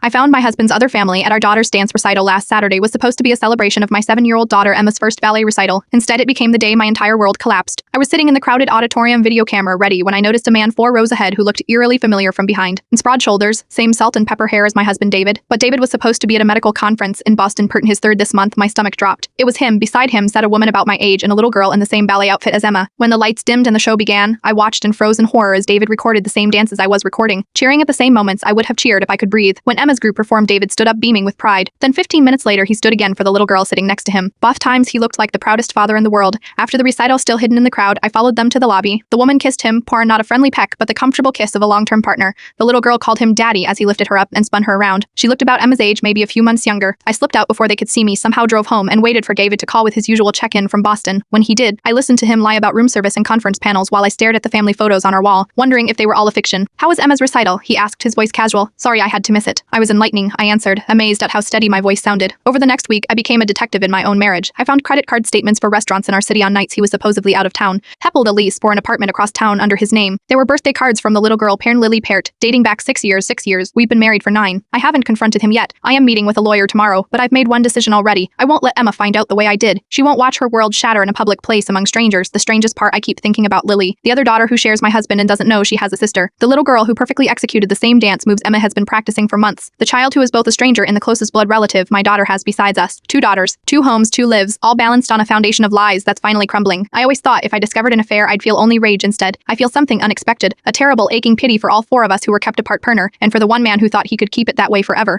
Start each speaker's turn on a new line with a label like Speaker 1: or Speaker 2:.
Speaker 1: I found my husband's other family at our daughter's dance recital last Saturday was supposed to be a celebration of my 7-year-old daughter Emma's first ballet recital. Instead, it became the day my entire world collapsed. I was sitting in the crowded auditorium, video camera ready, when I noticed a man 4 rows ahead who looked eerily familiar from behind. And broad shoulders, same salt and pepper hair as my husband David. But David was supposed to be at a medical conference in Boston, his third this month. My stomach dropped. It was him. Beside him sat a woman about my age and a little girl in the same ballet outfit as Emma. When the lights dimmed and the show began, I watched in frozen horror as David recorded the same dances I was recording, cheering at the same moments I would have cheered if I could breathe. When Emma's group performed, David stood up beaming with pride. Then 15 minutes later, he stood again for the little girl sitting next to him. Both times he looked like the proudest father in the world. After the recital, still hidden in the crowd, I followed them to the lobby. The woman kissed him, pouring not a friendly peck, but the comfortable kiss of a long-term partner. The little girl called him daddy as he lifted her up and spun her around. She looked about Emma's age, maybe a few months younger. I slipped out before they could see me, somehow drove home, and waited for David to call with his usual check-in from Boston. When he did, I listened to him lie about room service and conference panels while I stared at the family photos on our wall, wondering if they were all a fiction. "How was Emma's recital?" he asked, his voice casual. "Sorry I had to miss it." "I was enlightening," I answered, amazed at how steady my voice sounded. Over the next week, I became a detective in my own marriage. I found credit card statements for restaurants in our city on nights he was supposedly out of town, heppled a lease for an apartment across town under his name. There were birthday cards from the little girl Pern Lily Peart, dating back 6 years. We've been married for 9. I haven't confronted him yet. I am meeting with a lawyer tomorrow, but I've made one decision already. I won't let Emma find out the way I did. She won't watch her world shatter in a public place among strangers. The strangest part, I keep thinking about Lily, the other daughter who shares my husband and doesn't know she has a sister. The little girl who perfectly executed the same dance moves Emma has been practicing for months. The child who is both a stranger and the closest blood relative my daughter has besides us. 2 daughters, 2 homes, 2 lives, all balanced on a foundation of lies that's finally crumbling. I always thought if I discovered an affair I'd feel only rage. Instead, I feel something unexpected, a terrible aching pity for all 4 of us who were kept apart, Perner, and for the one man who thought he could keep it that way forever.